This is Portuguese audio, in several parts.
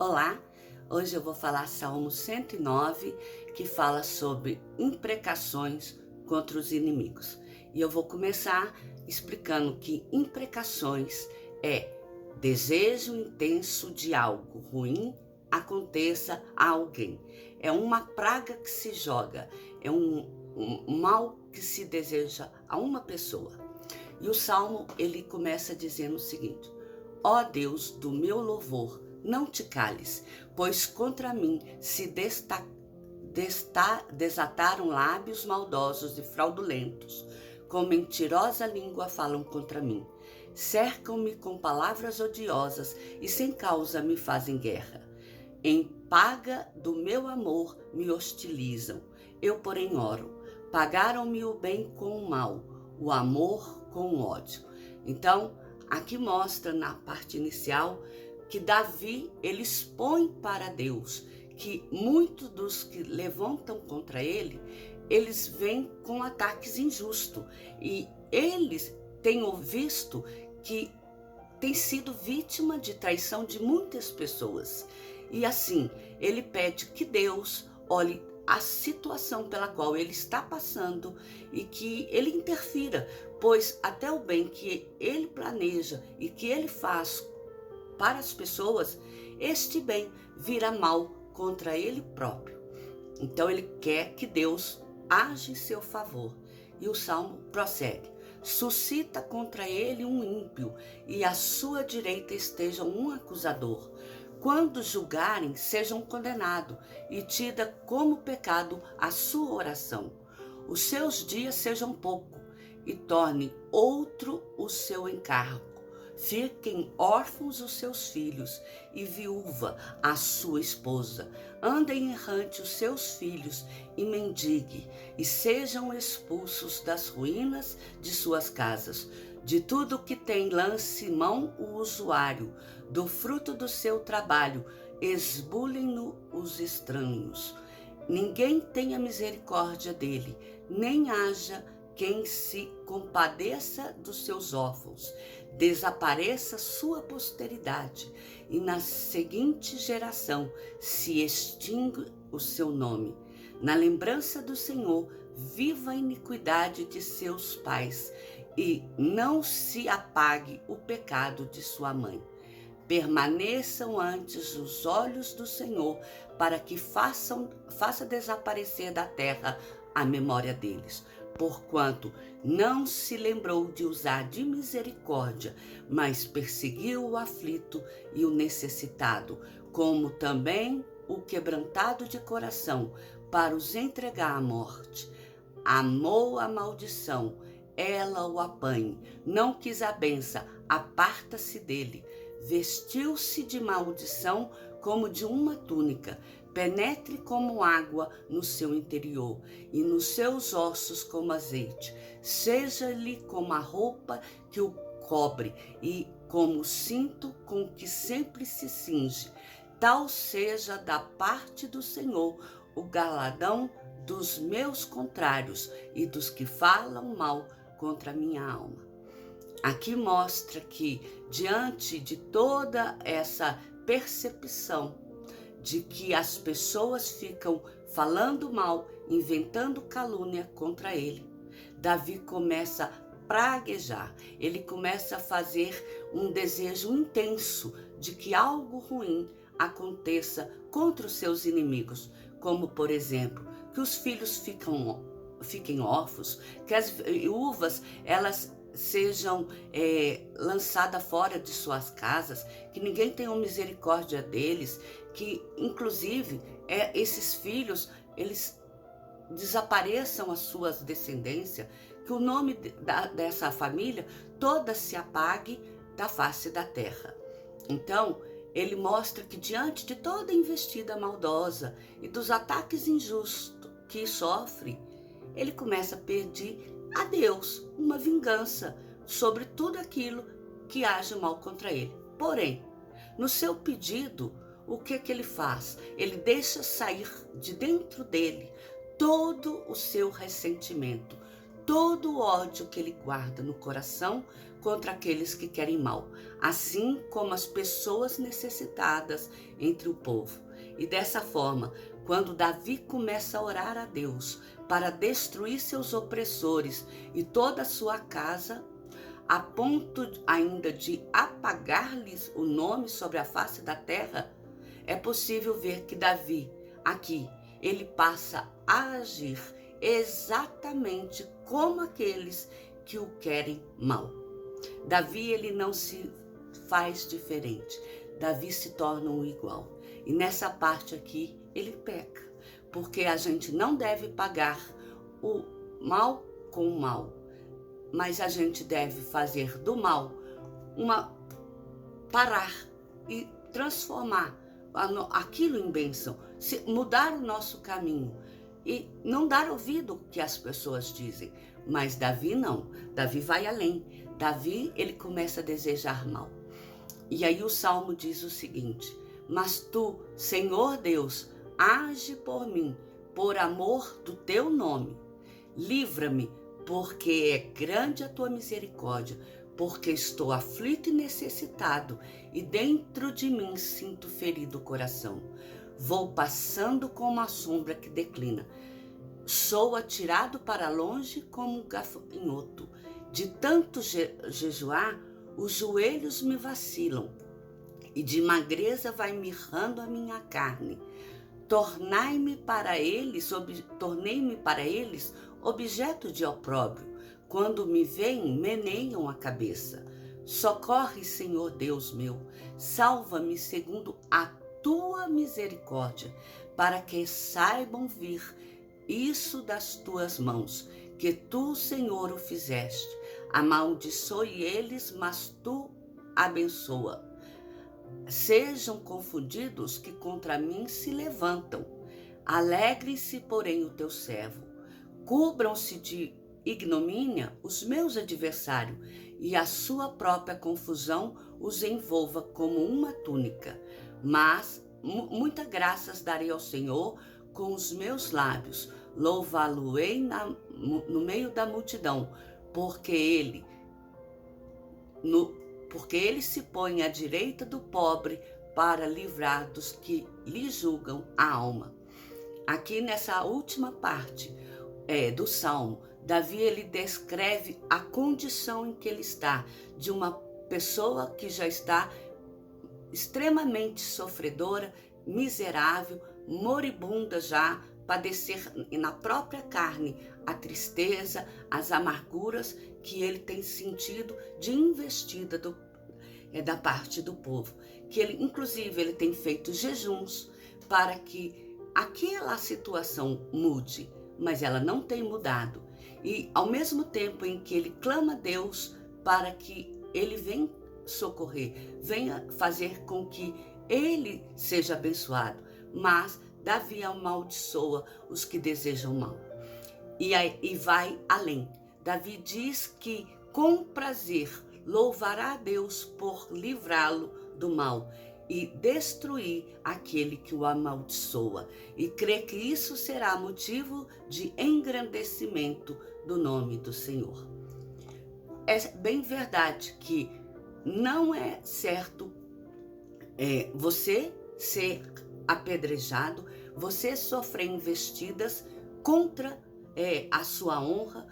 Olá, hoje eu vou falar Salmo 109, que fala sobre imprecações contra os inimigos. E eu vou começar explicando que imprecações é desejo intenso de algo ruim aconteça a alguém. É uma praga que se joga, é um mal que se deseja a uma pessoa. E o Salmo, ele começa dizendo o seguinte: ó Deus do meu louvor, não te cales, pois contra mim se desataram lábios maldosos e fraudulentos, com mentirosa língua falam contra mim. Cercam-me com palavras odiosas e sem causa me fazem guerra. Em paga do meu amor me hostilizam. Eu, porém, oro. Pagaram-me o bem com o mal, o amor com o ódio. Então, aqui mostra na parte inicial que Davi, ele expõe para Deus que muitos dos que levantam contra ele, eles vêm com ataques injustos. E eles têm visto que tem sido vítima de traição de muitas pessoas. E assim, ele pede que Deus olhe a situação pela qual ele está passando e que ele interfira, pois até o bem que ele planeja e que ele faz para as pessoas, este bem vira mal contra ele próprio. Então ele quer que Deus age em seu favor. E o Salmo prossegue: suscita contra ele um ímpio, e à sua direita esteja um acusador. Quando julgarem, sejam condenados, e tida como pecado a sua oração. Os seus dias sejam pouco, e torne outro o seu encargo. Fiquem órfãos os seus filhos, e viúva a sua esposa. Andem errante os seus filhos, e mendigue, e sejam expulsos das ruínas de suas casas. De tudo que tem lance mão o usuário, do fruto do seu trabalho, esbulhem-no os estranhos. Ninguém tenha misericórdia dele, nem haja quem se compadeça dos seus órfãos. Desapareça sua posteridade, e na seguinte geração se extingue o seu nome. Na lembrança do Senhor, viva a iniquidade de seus pais, e não se apague o pecado de sua mãe. Permaneçam antes os olhos do Senhor, para que faça desaparecer da terra a memória deles. Porquanto não se lembrou de usar de misericórdia, mas perseguiu o aflito e o necessitado, como também o quebrantado de coração, para os entregar à morte. Amou a maldição, ela o apanhe. Não quis a benção, aparta-se dele. Vestiu-se de maldição como de uma túnica. Penetre como água no seu interior, e nos seus ossos como azeite. Seja-lhe como a roupa que o cobre, e como o cinto com que sempre se cinge. Tal seja da parte do Senhor o galardão dos meus contrários e dos que falam mal contra a minha alma. Aqui mostra que, diante de toda essa percepção de que as pessoas ficam falando mal, inventando calúnia contra ele, Davi começa a praguejar, ele começa a fazer um desejo intenso de que algo ruim aconteça contra os seus inimigos, como, por exemplo, que os filhos fiquem órfãos, que as viúvas elas sejam lançadas fora de suas casas, que ninguém tenha misericórdia deles, que inclusive esses filhos eles desapareçam as suas descendências, que o nome dessa família toda se apague da face da terra. Então, ele mostra que diante de toda investida maldosa e dos ataques injustos que sofre, ele começa a pedir a Deus uma vingança sobre tudo aquilo que age mal contra ele. Porém, no seu pedido, o que ele faz? Ele deixa sair de dentro dele todo o seu ressentimento, todo o ódio que ele guarda no coração contra aqueles que querem mal, assim como as pessoas necessitadas entre o povo. E dessa forma, quando Davi começa a orar a Deus para destruir seus opressores e toda a sua casa, a ponto ainda de apagar-lhes o nome sobre a face da terra, é possível ver que Davi, aqui, ele passa a agir exatamente como aqueles que o querem mal. Davi, ele não se faz diferente. Davi se torna um igual. E nessa parte aqui, ele peca. Porque a gente não deve pagar o mal com o mal. Mas a gente deve fazer do mal parar e transformar aquilo em bênção. Mudar o nosso caminho. E não dar ouvido ao que as pessoas dizem. Mas Davi não. Davi vai além. Davi, ele começa a desejar mal. E aí o Salmo diz o seguinte: mas tu, Senhor Deus, age por mim, por amor do teu nome. Livra-me, porque é grande a tua misericórdia, porque estou aflito e necessitado, e dentro de mim sinto ferido o coração. Vou passando como a sombra que declina. Sou atirado para longe como um gafanhoto. De tanto jejuar, os joelhos me vacilam, e de magreza vai mirrando a minha carne. Tornei-me para eles objeto de opróbrio. Quando me veem, meneiam a cabeça. Socorre, Senhor Deus meu, salva-me segundo a tua misericórdia, para que saibam vir isso das tuas mãos, que tu, Senhor, o fizeste. Amaldiçoe eles, mas tu abençoa. Sejam confundidos que contra mim se levantam. Alegre-se, porém, o teu servo. Cubram-se de ignomínia os meus adversários, e a sua própria confusão os envolva como uma túnica. Mas muitas graças darei ao Senhor com os meus lábios. Louvá-lo-ei no meio da multidão, porque ele se põe à direita do pobre para livrar dos que lhe julgam a alma. Aqui nessa última parte do Salmo, Davi, ele descreve a condição em que ele está, de uma pessoa que já está extremamente sofredora, miserável, moribunda já, padecer na própria carne a tristeza, as amarguras que ele tem sentido de investida da parte do povo. Que ele, inclusive, ele tem feito jejuns para que aquela situação mude, mas ela não tem mudado. E ao mesmo tempo em que ele clama a Deus para que ele venha socorrer, venha fazer com que ele seja abençoado, mas Davi amaldiçoa os que desejam mal. E vai além. Davi diz que com prazer louvará a Deus por livrá-lo do mal e destruir aquele que o amaldiçoa, e crê que isso será motivo de engrandecimento do nome do Senhor. É bem verdade que não é certo você ser apedrejado, você sofrer investidas contra a sua honra,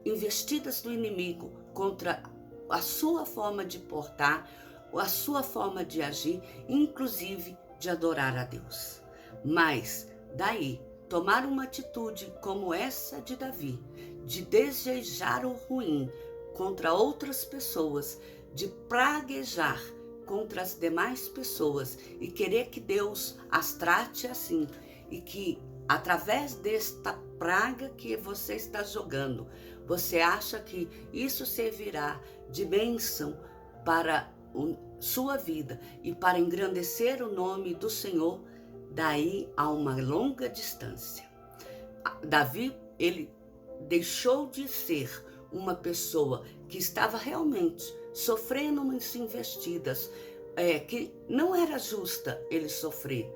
investidas do inimigo contra a sua forma de portar, a sua forma de agir, inclusive de adorar a Deus. Mas daí, tomar uma atitude como essa de Davi, de desejar o ruim contra outras pessoas, de praguejar contra as demais pessoas e querer que Deus as trate assim, e que através desta praga que você está jogando, você acha que isso servirá de bênção para sua vida e para engrandecer o nome do Senhor, daí a uma longa distância. Davi, ele deixou de ser uma pessoa que estava realmente sofrendo umas investidas, que não era justa ele sofrer.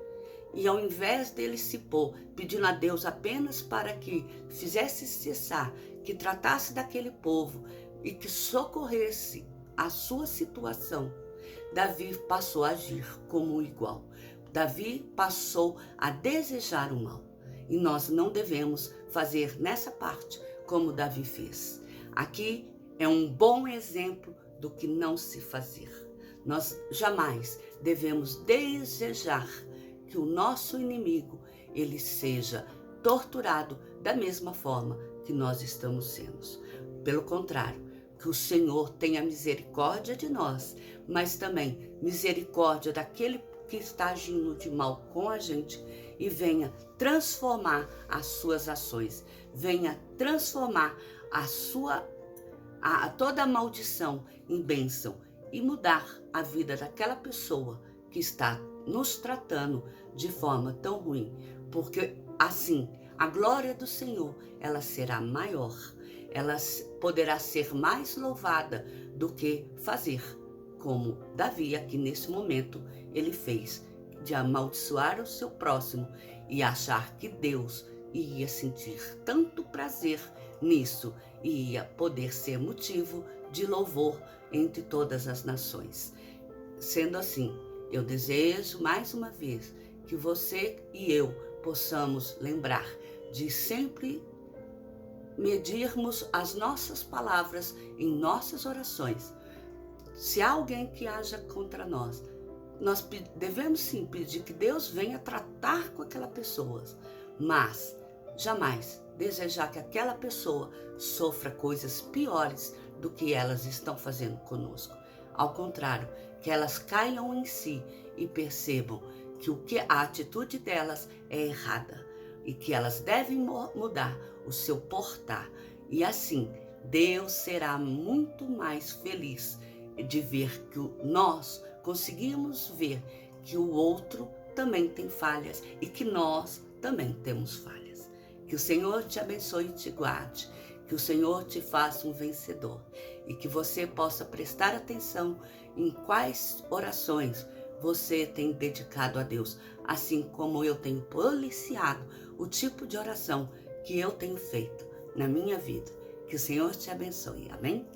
E ao invés dele se pôr, pedindo a Deus apenas para que fizesse cessar, que tratasse daquele povo, e que socorresse a sua situação, Davi passou a agir como um igual. Davi passou a desejar o mal. E nós não devemos fazer nessa parte como Davi fez. Aqui é um bom exemplo do que não se fazer. Nós jamais devemos desejar que o nosso inimigo ele seja torturado da mesma forma que nós estamos sendo. Pelo contrário, que o Senhor tenha misericórdia de nós, mas também misericórdia daquele que está agindo de mal com a gente e venha transformar as suas ações, venha transformar toda a maldição em bênção e mudar a vida daquela pessoa que está nos tratando de forma tão ruim, porque assim a glória do Senhor ela será maior, ela poderá ser mais louvada do que fazer como Davi aqui nesse momento ele fez, de amaldiçoar o seu próximo e achar que Deus ia sentir tanto prazer nisso e ia poder ser motivo de louvor entre todas as nações. Sendo assim, eu desejo mais uma vez que você e eu possamos lembrar de sempre medirmos as nossas palavras em nossas orações. Se há alguém que haja contra nós, nós devemos sim pedir que Deus venha tratar com aquela pessoa, mas jamais desejar que aquela pessoa sofra coisas piores do que elas estão fazendo conosco. Ao contrário, que elas caiam em si e percebam que a atitude delas é errada e que elas devem mudar o seu portar. E assim, Deus será muito mais feliz de ver que nós conseguimos ver que o outro também tem falhas e que nós também temos falhas. Que o Senhor te abençoe e te guarde, que o Senhor te faça um vencedor e que você possa prestar atenção em quais orações você tem dedicado a Deus, assim como eu tenho policiado o tipo de oração que eu tenho feito na minha vida. Que o Senhor te abençoe. Amém?